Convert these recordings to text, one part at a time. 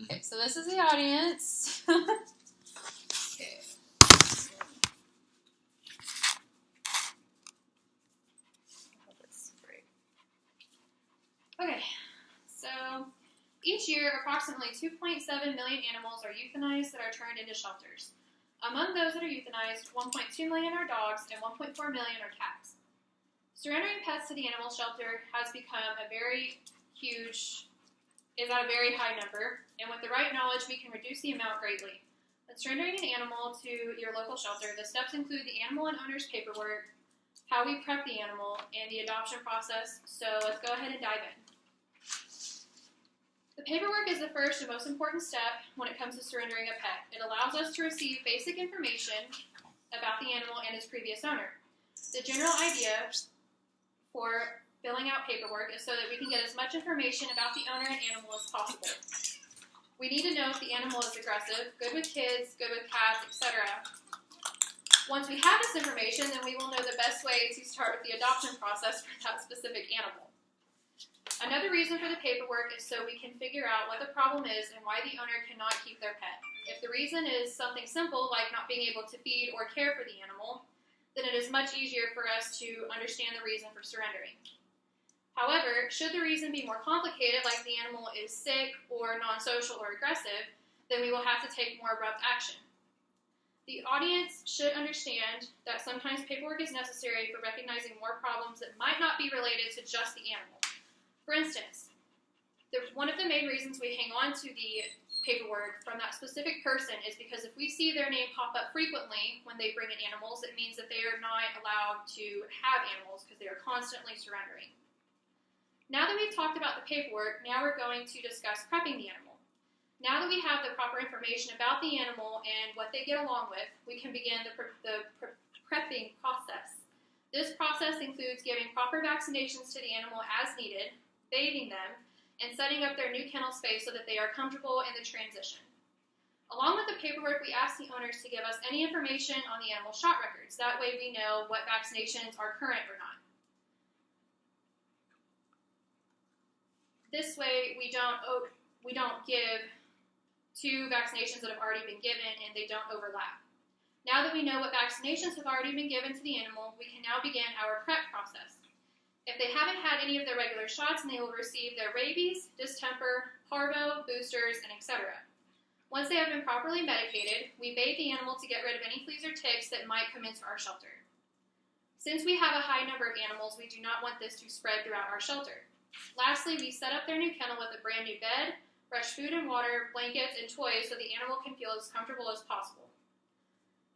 Okay, so this is the audience. Okay. That's great. Okay, so each year approximately 2.7 million animals are euthanized that are turned into shelters. Among those that are euthanized, 1.2 million are dogs and 1.4 million are cats. Surrendering pets to the animal shelter has become a very huge, is at a very high number, and with the right knowledge, we can reduce the amount greatly. When surrendering an animal to your local shelter, the steps include the animal and owner's paperwork, how we prep the animal, and the adoption process. So let's go ahead and dive in. The paperwork is the first and most important step when it comes to surrendering a pet. It allows us to receive basic information about the animal and its previous owner. The general idea for filling out paperwork is so that we can get as much information about the owner and animal as possible. We need to know if the animal is aggressive, good with kids, good with cats, etc. Once we have this information, then we will know the best way to start with the adoption process for that specific animal. Another reason for the paperwork is so we can figure out what the problem is and why the owner cannot keep their pet. If the reason is something simple, like not being able to feed or care for the animal, then it is much easier for us to understand the reason for surrendering. However, should the reason be more complicated, like the animal is sick or non-social or aggressive, then we will have to take more abrupt action. The audience should understand that sometimes paperwork is necessary for recognizing more problems that might not be related to just the animal. For instance, one of the main reasons we hang on to the paperwork from that specific person is because if we see their name pop up frequently when they bring in animals, it means that they are not allowed to have animals because they are constantly surrendering. Now that we've talked about the paperwork, now we're going to discuss prepping the animal. Now that we have the proper information about the animal and what they get along with, we can begin the prepping process. This process includes giving proper vaccinations to the animal as needed, bathing them, and setting up their new kennel space so that they are comfortable in the transition. Along with the paperwork, we ask the owners to give us any information on the animal shot records. That way we know what vaccinations are current or not. This way we don't give two vaccinations that have already been given and they don't overlap. Now that we know what vaccinations have already been given to the animal, we can now begin our prep process. If they haven't had any of their regular shots, then they will receive their rabies, distemper, parvo, boosters, and etc. Once they have been properly medicated, we bathe the animal to get rid of any fleas or ticks that might come into our shelter. Since we have a high number of animals, we do not want this to spread throughout our shelter. Lastly, we set up their new kennel with a brand new bed, fresh food and water, blankets, and toys so the animal can feel as comfortable as possible.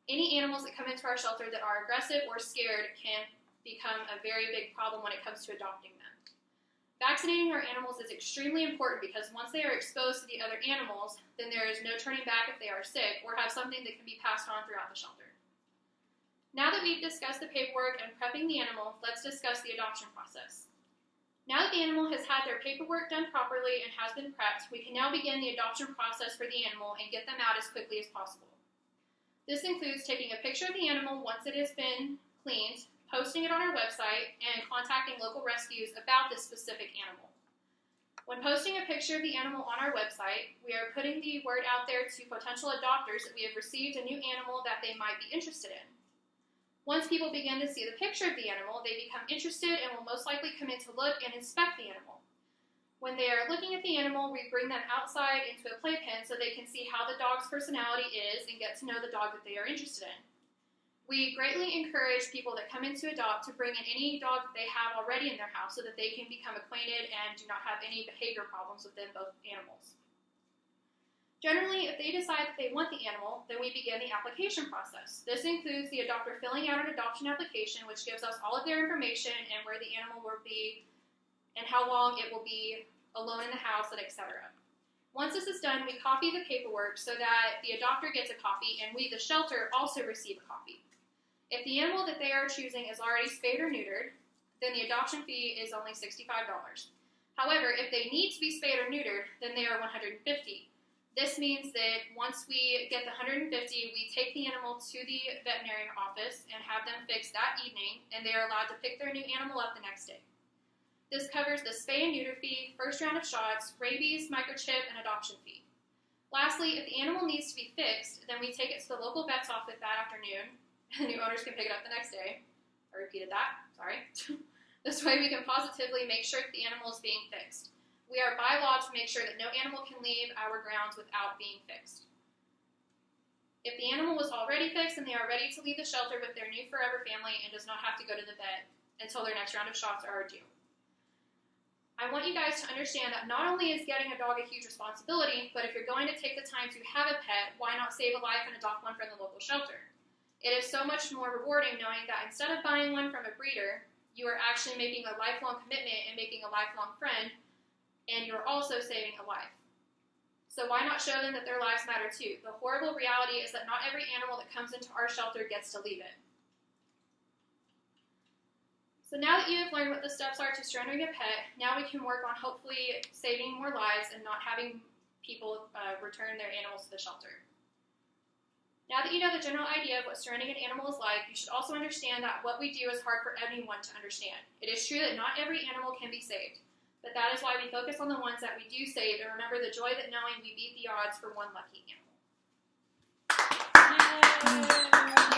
Any animals that come into our shelter that are aggressive or scared can become a very big problem when it comes to adopting them. Vaccinating our animals is extremely important because once they are exposed to the other animals, then there is no turning back if they are sick or have something that can be passed on throughout the shelter. Now that we've discussed the paperwork and prepping the animal, let's discuss the adoption process. Now that the animal has had their paperwork done properly and has been prepped, we can now begin the adoption process for the animal and get them out as quickly as possible. This includes taking a picture of the animal once it has been cleaned, posting it on our website, and contacting local rescues about this specific animal. When posting a picture of the animal on our website, we are putting the word out there to potential adopters that we have received a new animal that they might be interested in. Once people begin to see the picture of the animal, they become interested and will most likely come in to look and inspect the animal. When they are looking at the animal, we bring them outside into a playpen so they can see how the dog's personality is and get to know the dog that they are interested in. We greatly encourage people that come in to adopt to bring in any dog that they have already in their house so that they can become acquainted and do not have any behavior problems within both animals. Generally, if they decide that they want the animal, then we begin the application process. This includes the adopter filling out an adoption application, which gives us all of their information and where the animal will be and how long it will be alone in the house, and etc. Once this is done, we copy the paperwork so that the adopter gets a copy and we, the shelter, also receive a copy. If the animal that they are choosing is already spayed or neutered, then the adoption fee is only $65. However, if they need to be spayed or neutered, then they are $150. This means that once we get the $150, we take the animal to the veterinarian office and have them fixed that evening, and they are allowed to pick their new animal up the next day. This covers the spay and neuter fee, first round of shots, rabies, microchip, and adoption fee. Lastly, if the animal needs to be fixed, then we take it to the local vet's office that afternoon, and the new owners can pick it up the next day. I repeated that, sorry. This way we can positively make sure that the animal is being fixed. We are by law to make sure that no animal can leave our grounds without being fixed. If the animal was already fixed, then they are ready to leave the shelter with their new forever family and does not have to go to the vet until their next round of shots are due. I want you guys to understand that not only is getting a dog a huge responsibility, but if you're going to take the time to have a pet, why not save a life and adopt one from the local shelter? It is so much more rewarding knowing that instead of buying one from a breeder, you are actually making a lifelong commitment and making a lifelong friend, and you're also saving a life. So why not show them that their lives matter too? The horrible reality is that not every animal that comes into our shelter gets to leave it. So now that you have learned what the steps are to surrendering a pet, now we can work on hopefully saving more lives and not having people return their animals to the shelter. Now that you know the general idea of what surrendering an animal is like, you should also understand that what we do is hard for anyone to understand. It is true that not every animal can be saved, but that is why we focus on the ones that we do save and remember the joy that knowing we beat the odds for one lucky animal. Yay!